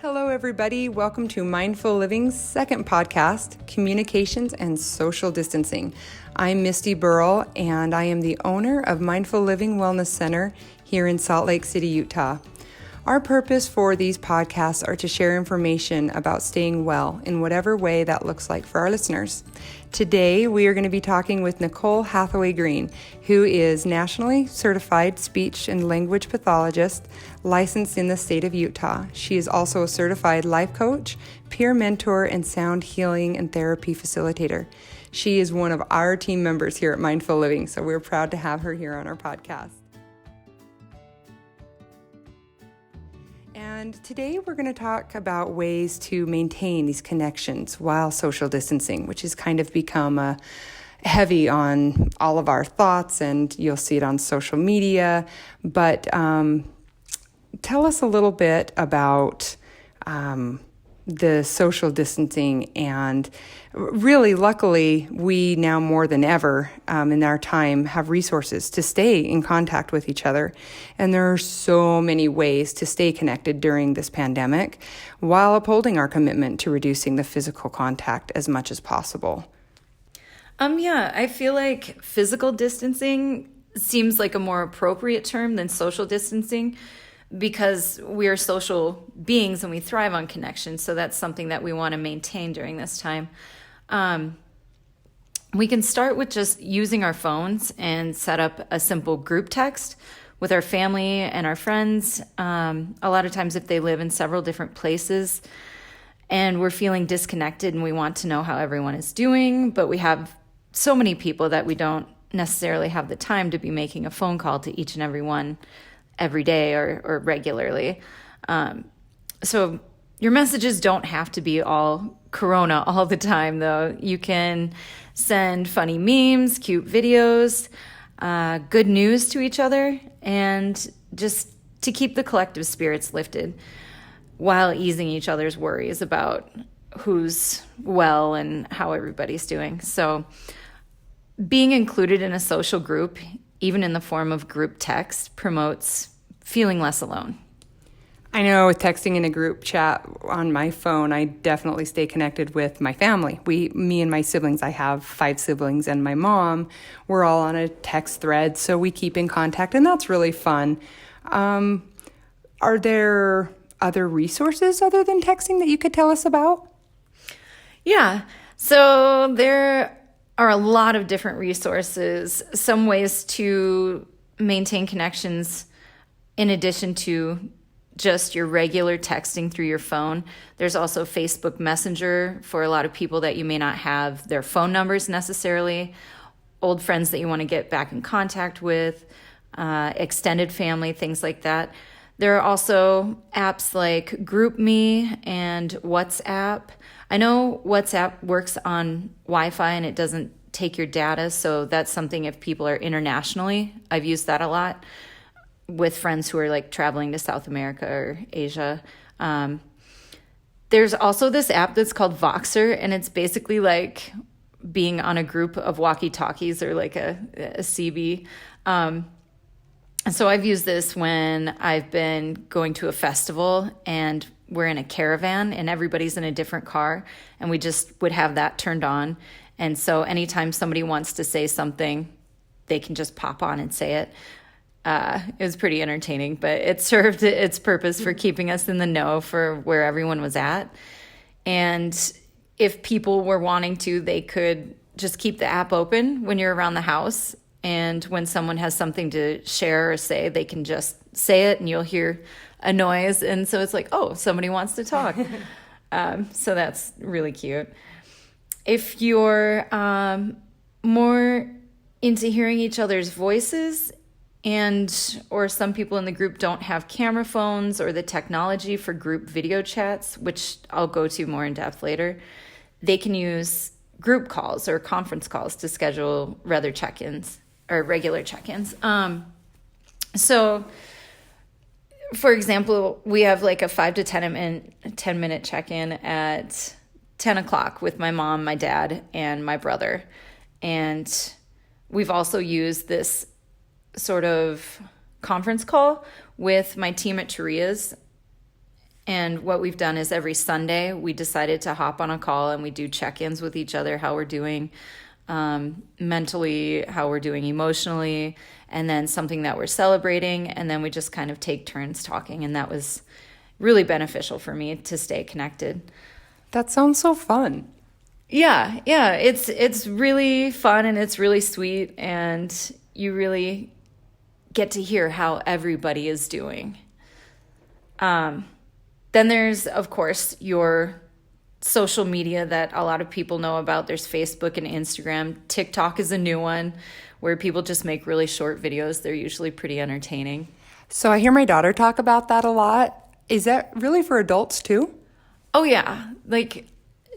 Hello, everybody. Welcome to Mindful Living's second podcast, Communications and Social Distancing. I'm Misty Beryle, and I am the owner of Mindful Living Wellness Center here in Salt Lake City, Utah. Our purpose for these podcasts are to share information about staying well in whatever way that looks like for our listeners. Today, we are going to be talking with Nicole Hathaway-Greene, who is nationally certified speech and language pathologist, licensed in the state of Utah. She is also a certified life coach, peer mentor, and sound healing and therapy facilitator. She is one of our team members here at Mindful Living, so we're proud to have her here on our podcast. And today we're going to talk about ways to maintain these connections while social distancing, which has kind of become heavy on all of our thoughts, and you'll see it on social media. But tell us a little bit about the social distancing, and really, luckily, we now more than ever in our time have resources to stay in contact with each other. And there are so many ways to stay connected during this pandemic while upholding our commitment to reducing the physical contact as much as possible. I feel like physical distancing seems like a more appropriate term than social distancing, because we are social beings and we thrive on connection. So that's something that we want to maintain during this time. We can start with just using our phones and set up a simple group text with our family and our friends. A lot of times if they live in several different places and we're feeling disconnected and we want to know how everyone is doing, but we have so many people that we don't necessarily have the time to be making a phone call to each and every one every day or regularly. So your messages don't have to be all Corona all the time, though. You can send funny memes, cute videos, good news to each other, and just to keep the collective spirits lifted while easing each other's worries about who's well and how everybody's doing. So being included in a social group, even in the form of group text, promotes feeling less alone. I know with texting in a group chat on my phone, I definitely stay connected with my family. Me and my siblings, I have 5 siblings and my mom, we're all on a text thread, so we keep in contact, and that's really fun. Are there other resources other than texting that you could tell us about? Yeah, so there are a lot of different resources, some ways to maintain connections in addition to just your regular texting through your phone. There's also Facebook Messenger for a lot of people that you may not have their phone numbers necessarily, old friends that you want to get back in contact with, extended family, things like that. There are also apps like GroupMe and WhatsApp. I know WhatsApp works on Wi-Fi and it doesn't take your data, so that's something if people are internationally. I've used that a lot with friends who are like traveling to South America or Asia. There's also this app that's called Voxer, and it's basically like being on a group of walkie-talkies or like a CB. So I've used this when I've been going to a festival and we're in a caravan and everybody's in a different car, and we just would have that turned on. And so anytime somebody wants to say something, they can just pop on and say it. It was pretty entertaining, but it served its purpose for keeping us in the know for where everyone was at. And if people were wanting to, they could just keep the app open when you're around the house. And when someone has something to share or say, they can just say it and you'll hear a noise. And so it's like, oh, somebody wants to talk. So that's really cute. If you're more into hearing each other's voices, or some people in the group don't have camera phones or the technology for group video chats, which I'll go to more in depth later, they can use group calls or conference calls to schedule regular check-ins. So, for example, we have like a 5 to 10 minute check-in at 10 o'clock with my mom, my dad, and my brother. And we've also used this sort of conference call with my team at Turia's And what we've done is every Sunday we decided to hop on a call and we do check-ins with each other, how we're doing mentally, how we're doing emotionally, and then something that we're celebrating. And then we just kind of take turns talking. And that was really beneficial for me to stay connected. That sounds so fun. Yeah. It's really fun and it's really sweet. And you really get to hear how everybody is doing. Then there's, of course, your social media that a lot of people know about. There's Facebook and Instagram. TikTok is a new one where people just make really short videos. They're usually pretty entertaining. So I hear my daughter talk about that a lot. Is that really for adults too? Oh, yeah. Like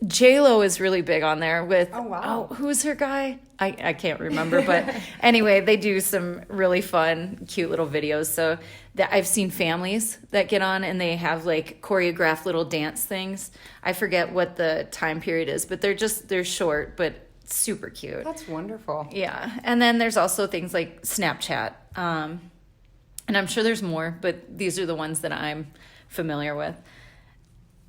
J-Lo is really big on there with, oh, wow. Who's her guy? I can't remember. But anyway, they do some really fun, cute little videos. So I've seen families that get on and they have like choreographed little dance things. I forget what the time period is, but they're short, but super cute. That's wonderful. Yeah. And then there's also things like Snapchat. And I'm sure there's more, but these are the ones that I'm familiar with.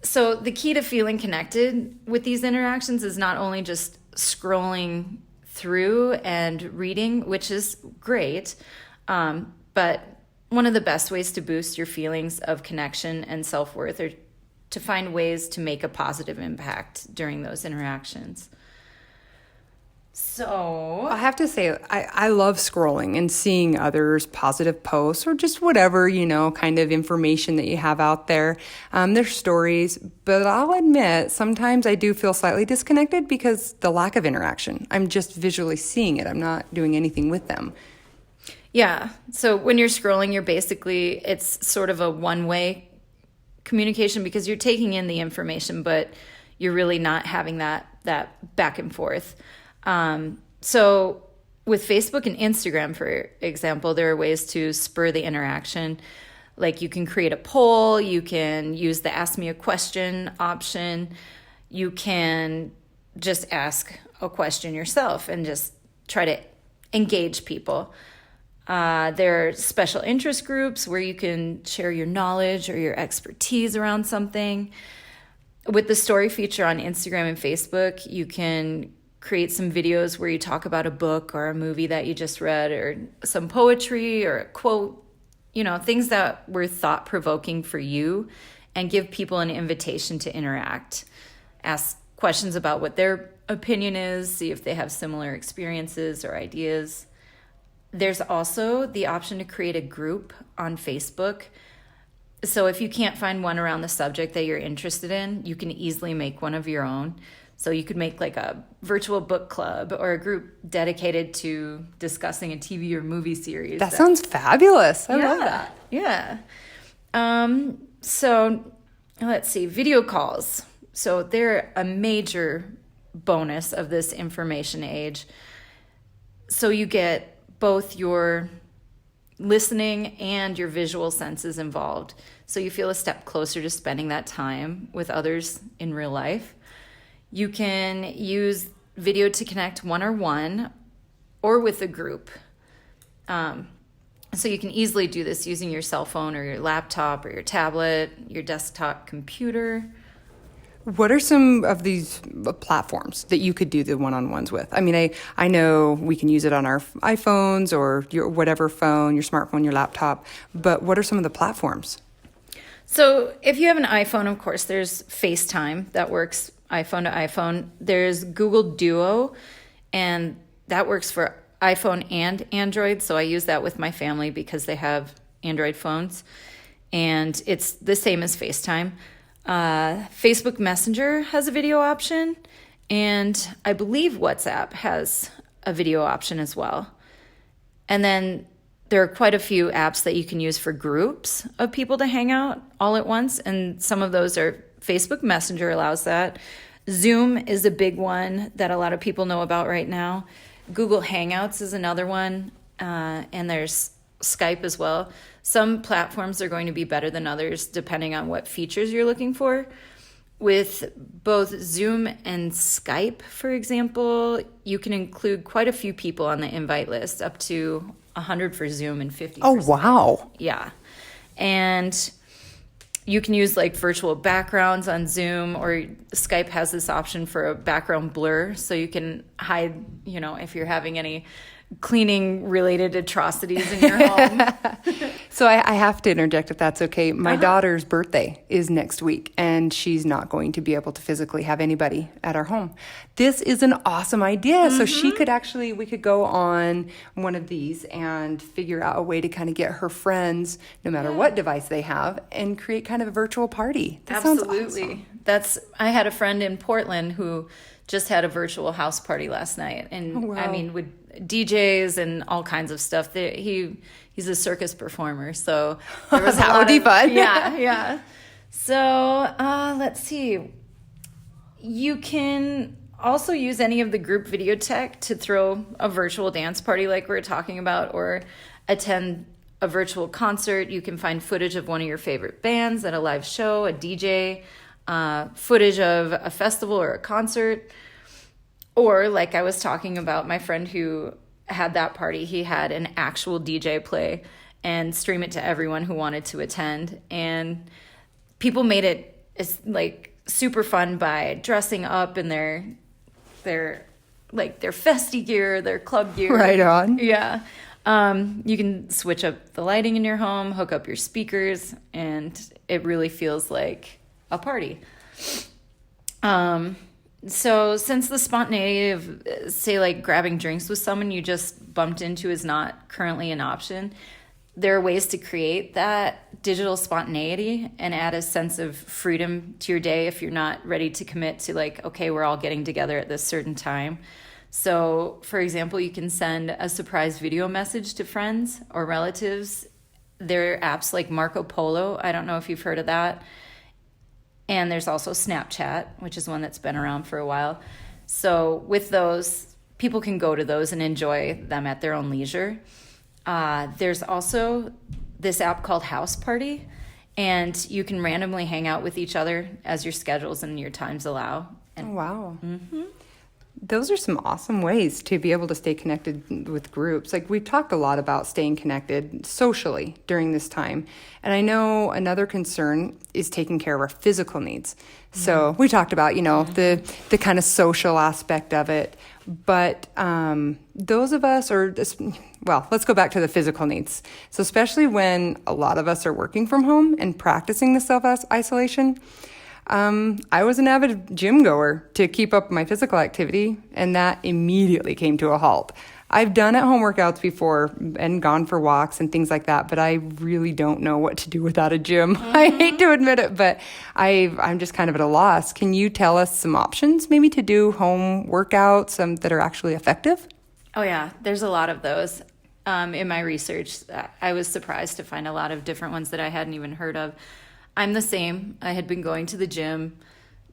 So the key to feeling connected with these interactions is not only just scrolling through and reading, which is great, but one of the best ways to boost your feelings of connection and self-worth are to find ways to make a positive impact during those interactions. So I have to say, I love scrolling and seeing others' positive posts or just whatever, kind of information that you have out there. Their stories, but I'll admit, sometimes I do feel slightly disconnected because the lack of interaction. I'm just visually seeing it. I'm not doing anything with them. Yeah. So when you're scrolling, it's sort of a one-way communication because you're taking in the information, but you're really not having that back and forth. So with Facebook and Instagram, for example, there are ways to spur the interaction. Like you can create a poll, you can use the ask me a question option. You can just ask a question yourself and just try to engage people. There are special interest groups where you can share your knowledge or your expertise around something. With the story feature on Instagram and Facebook, you can create some videos where you talk about a book or a movie that you just read or some poetry or a quote, things that were thought-provoking for you, and give people an invitation to interact. Ask questions about what their opinion is, see if they have similar experiences or ideas. There's also the option to create a group on Facebook. So if you can't find one around the subject that you're interested in, you can easily make one of your own. So you could make like a virtual book club or a group dedicated to discussing a TV or movie series. That sounds fabulous. I love that. Yeah. So let's see, video calls. So they're a major bonus of this information age. So you get both your listening and your visual senses involved. So you feel a step closer to spending that time with others in real life. You can use video to connect one-on-one or with a group. So you can easily do this using your cell phone or your laptop or your tablet, your desktop computer. What are some of these platforms that you could do the one-on-ones with? I mean, I know we can use it on our iPhones or your whatever phone, your smartphone, your laptop, but what are some of the platforms? So if you have an iPhone, of course, there's FaceTime that works iPhone to iPhone. There's Google Duo, and that works for iPhone and Android. So I use that with my family because they have Android phones, and it's the same as FaceTime. Facebook Messenger has a video option, and I believe WhatsApp has a video option as well. And then there are quite a few apps that you can use for groups of people to hang out all at once, and some of those are Facebook Messenger allows that. Zoom is a big one that a lot of people know about right now. Google Hangouts is another one, and there's Skype as well. Some platforms are going to be better than others depending on what features you're looking for. With both Zoom and Skype, for example, you can include quite a few people on the invite list, up to 100 for Zoom and 50 for Skype. Oh, wow. Yeah. And You can use like virtual backgrounds on Zoom, or Skype has this option for a background blur, so you can hide, if you're having any cleaning related atrocities in your home. So I have to interject if that's okay. My daughter's birthday is next week, and she's not going to be able to physically have anybody at our home. This is an awesome idea. So we could go on one of these and figure out a way to kind of get her friends, no matter what device they have, and create kind of a virtual party. That Absolutely. sounds awesome. I had a friend in Portland who just had a virtual house party last night. And with DJs and all kinds of stuff. He's a circus performer, so there was that would be fun. Yeah. So let's see. You can also use any of the group video tech to throw a virtual dance party like we were talking about, or attend a virtual concert. You can find footage of one of your favorite bands at a live show, a DJ, footage of a festival or a concert. Or like I was talking about, my friend who had that party, he had an actual DJ play and stream it to everyone who wanted to attend. And people made it like super fun by dressing up in their festy gear, their club gear. Right on. Yeah. You can switch up the lighting in your home, hook up your speakers, and it really feels like a party. So since the spontaneity of, say, like grabbing drinks with someone you just bumped into is not currently an option, there are ways to create that digital spontaneity and add a sense of freedom to your day if you're not ready to commit to like, okay, we're all getting together at this certain time. So, for example, you can send a surprise video message to friends or relatives. There are apps like Marco Polo. I don't know if you've heard of that. And there's also Snapchat, which is one that's been around for a while. So with those, people can go to those and enjoy them at their own leisure. There's also this app called House Party, and you can randomly hang out with each other as your schedules and your times allow. And, wow. Mm-hmm. Those are some awesome ways to be able to stay connected with groups. Like, we've talked a lot about staying connected socially during this time. And I know another concern is taking care of our physical needs. Mm-hmm. So we talked about, the kind of social aspect of it. But those of us let's go back to the physical needs. So especially when a lot of us are working from home and practicing the self-isolation, I was an avid gym goer to keep up my physical activity, and that immediately came to a halt. I've done at-home workouts before and gone for walks and things like that, but I really don't know what to do without a gym. Mm-hmm. I hate to admit it, but I'm just kind of at a loss. Can you tell us some options maybe to do home workouts that are actually effective? Oh, yeah. There's a lot of those. In my research, I was surprised to find a lot of different ones that I hadn't even heard of. I'm the same. I had been going to the gym,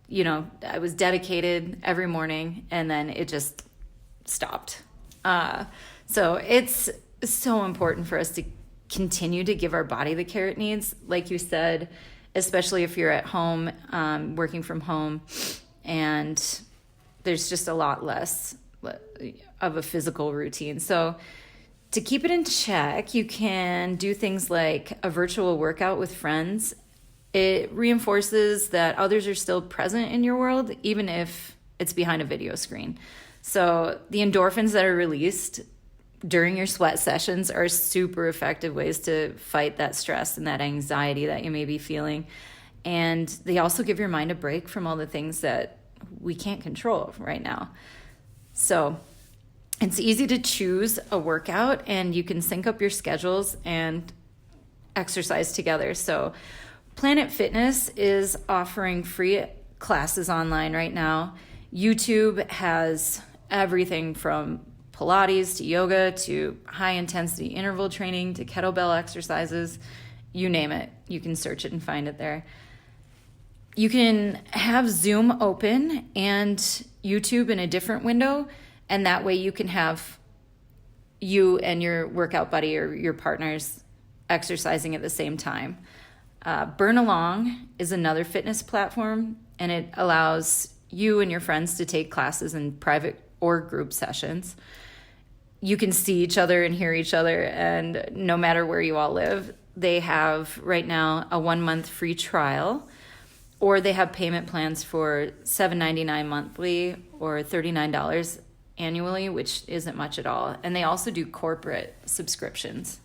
I was dedicated every morning, and then it just stopped. So it's so important for us to continue to give our body the care it needs. Like you said, especially if you're at home, working from home, and there's just a lot less of a physical routine. So to keep it in check, you can do things like a virtual workout with friends. It reinforces that others are still present in your world, even if it's behind a video screen. So the endorphins that are released during your sweat sessions are super effective ways to fight that stress and that anxiety that you may be feeling. And they also give your mind a break from all the things that we can't control right now. So it's easy to choose a workout, and you can sync up your schedules and exercise together. So Planet Fitness is offering free classes online right now. YouTube has everything from Pilates to yoga to high-intensity interval training to kettlebell exercises. You name it. You can search it and find it there. You can have Zoom open and YouTube in a different window, and that way you can have you and your workout buddy or your partners exercising at the same time. Burn Along is another fitness platform, and it allows you and your friends to take classes in private or group sessions. You can see each other and hear each other, and no matter where you all live, they have right now a 1-month free trial, or they have payment plans for $7.99 monthly or $39 annually, which isn't much at all. And they also do corporate subscriptions.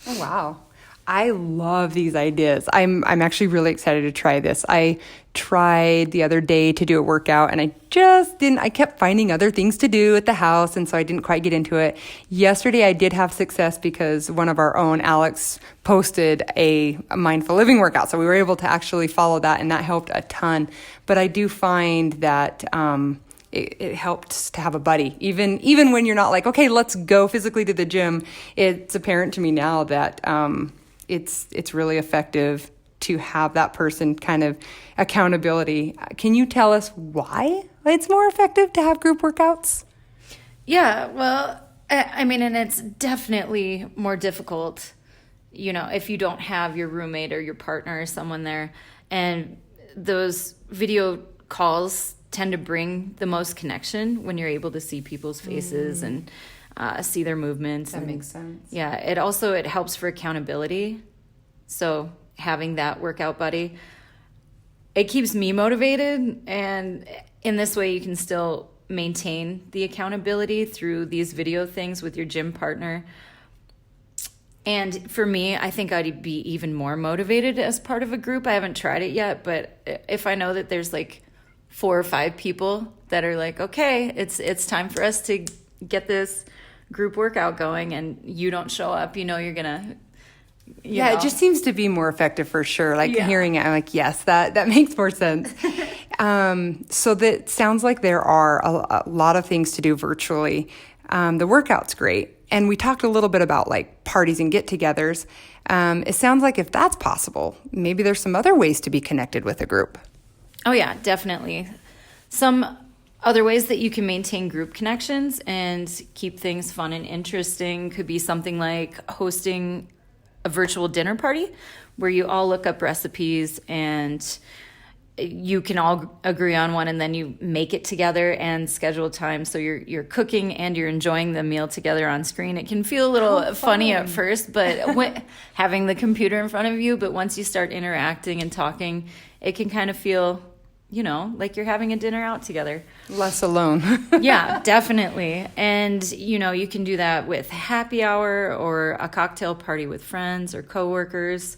Oh, wow. I love these ideas. I'm actually really excited to try this. I tried the other day to do a workout and I kept finding other things to do at the house, and so I didn't quite get into it. Yesterday I did have success because one of our own, Alex, posted a mindful living workout. So we were able to actually follow that, and that helped a ton. But I do find that it helps to have a buddy. Even when you're not like, okay, let's go physically to the gym, it's apparent to me now that it's really effective to have that person kind of accountability. Can you tell us why it's more effective to have group workouts? Yeah, well, I mean, and it's definitely more difficult, if you don't have your roommate or your partner or someone there. And those video calls tend to bring the most connection when you're able to see people's faces and see their movements. That makes sense. Yeah, it helps for accountability. So having that workout buddy, it keeps me motivated, and in this way you can still maintain the accountability through these video things with your gym partner. And for me, I think I'd be even more motivated as part of a group. I haven't tried it yet, but if I know that there's like 4 or 5 people that are like, okay, it's time for us to get this group workout going, and you don't show up, you're gonna it just seems to be more effective for sure. Hearing it, I'm like, yes, that makes more sense. So that sounds like there are a lot of things to do virtually. The workout's great, and we talked a little bit about like parties and get-togethers. It sounds like if that's possible, maybe there's some other ways to be connected with a group. Oh yeah, definitely. Some other ways that you can maintain group connections and keep things fun and interesting could be something like hosting a virtual dinner party where you all look up recipes and you can all agree on one, and then you make it together and schedule time. So you're cooking and you're enjoying the meal together on screen. It can feel a little funny at first, but having the computer in front of you, but once you start interacting and talking, it can kind of feel like you're having a dinner out together. Less alone. Yeah, definitely. And, you can do that with happy hour or a cocktail party with friends or coworkers.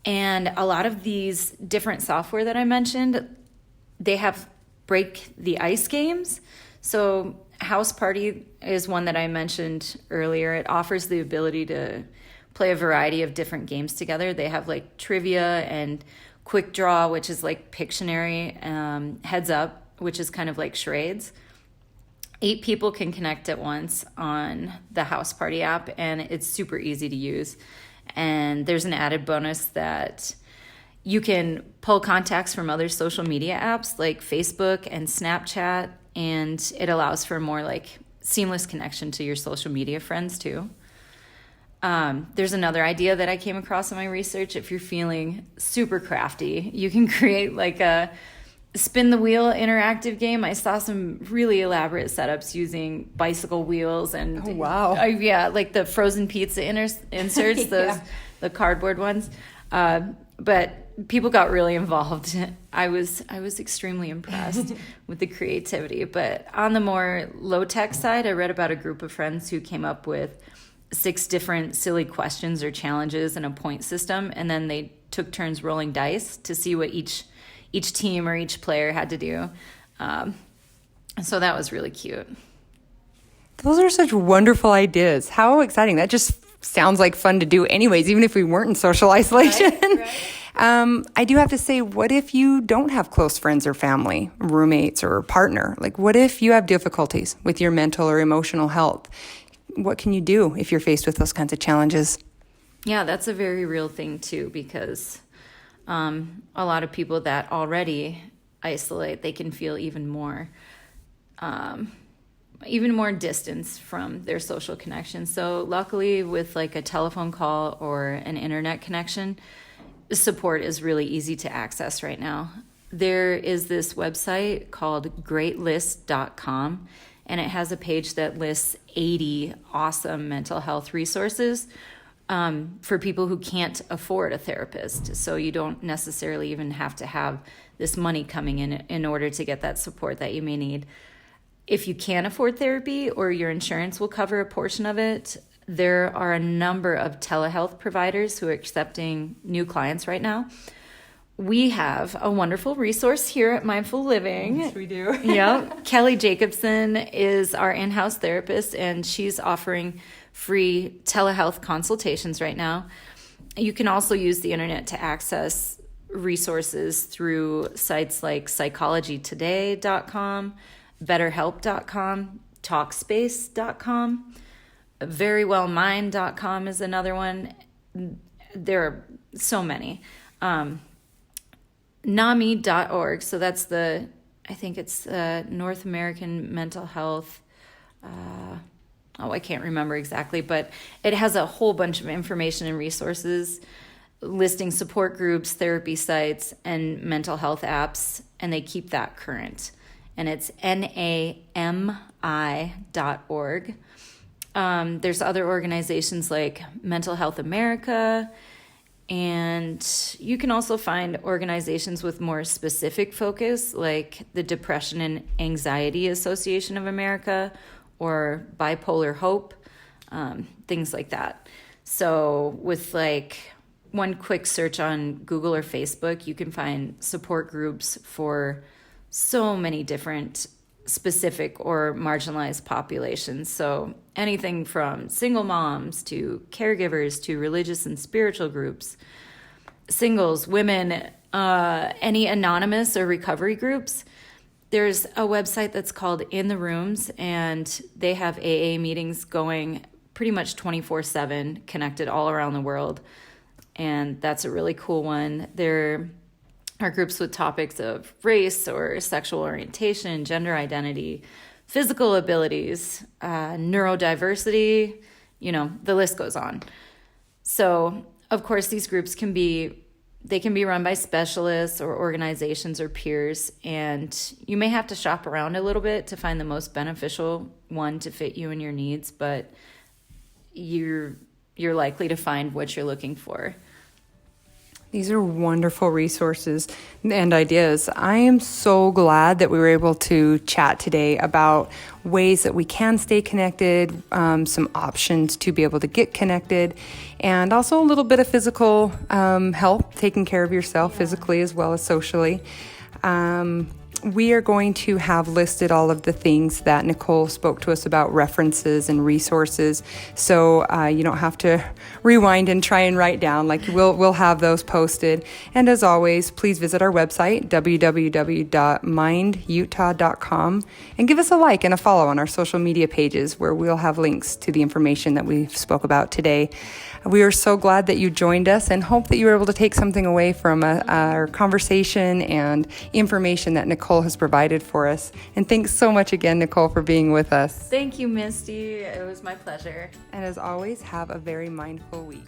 And a lot of these different software that I mentioned, they have break the ice games. So House Party is one that I mentioned earlier. It offers the ability to play a variety of different games together. They have like trivia and Quick Draw, which is like Pictionary, Heads Up, which is kind of like charades. 8 people can connect at once on the House Party app, and it's super easy to use. And there's an added bonus that you can pull contacts from other social media apps like Facebook and Snapchat, and it allows for more like seamless connection to your social media friends too. There's another idea that I came across in my research. If you're feeling super crafty, you can create like a spin the wheel interactive game. I saw some really elaborate setups using bicycle wheels and like the frozen pizza inserts, those the cardboard ones. But people got really involved. I was extremely impressed with the creativity. But on the more low tech side, I read about a group of friends who came up with 6 different silly questions or challenges in a point system, and then they took turns rolling dice to see what each team or each player had to do. So that was really cute. Those are such wonderful ideas. How exciting. That just sounds like fun to do anyways, even if we weren't in social isolation. Right. I do have to say, what if you don't have close friends or family, roommates or partner? Like, what if you have difficulties with your mental or emotional health? What can you do if you're faced with those kinds of challenges? Yeah, that's a very real thing too, because a lot of people that already isolate, they can feel even more distance from their social connection. So luckily with like a telephone call or an internet connection, support is really easy to access right now. There is this website called greatlist.com, and it has a page that lists 80 awesome mental health resources for people who can't afford a therapist. So you don't necessarily even have to have this money coming in order to get that support that you may need. If you can't afford therapy or your insurance will cover a portion of it, there are a number of telehealth providers who are accepting new clients right now. We have a wonderful resource here at Mindful Living. Yes, we do. Yep. Kelly Jacobson is our in-house therapist, and she's offering free telehealth consultations right now. You can also use the internet to access resources through sites like psychologytoday.com, betterhelp.com, talkspace.com, verywellmind.com is another one. There are so many. NAMI.org, so that's I think it's North American Mental Health, I can't remember exactly, but it has a whole bunch of information and resources listing support groups, therapy sites, and mental health apps, and they keep that current. And it's NAMI.org. There's other organizations like Mental Health America, and you can also find organizations with more specific focus, like the Depression and Anxiety Association of America or Bipolar Hope, things like that. So with like one quick search on Google or Facebook, you can find support groups for so many different specific or marginalized populations. So anything from single moms to caregivers to religious and spiritual groups, singles, women, any anonymous or recovery groups. There's a website that's called In the Rooms, and they have AA meetings going pretty much 24/7, connected all around the world. And that's a really cool one. There are groups with topics of race or sexual orientation, gender identity, physical abilities, neurodiversity, the list goes on. So, of course, these groups can be run by specialists or organizations or peers, and you may have to shop around a little bit to find the most beneficial one to fit you and your needs, but you're likely to find what you're looking for. These are wonderful resources and ideas. I am so glad that we were able to chat today about ways that we can stay connected, some options to be able to get connected, and also a little bit of physical health, taking care of yourself physically as well as socially. We are going to have listed all of the things that Nicole spoke to us about, references and resources, so you don't have to rewind and try and write down. We'll have those posted. And as always, please visit our website, www.mindutah.com, and give us a like and a follow on our social media pages, where we'll have links to the information that we spoke about today. We are so glad that you joined us and hope that you were able to take something away from our conversation and information that Nicole has provided for us. And thanks so much again, Nicole, for being with us. Thank you, Misty. It was my pleasure. And as always, have a very mindful week.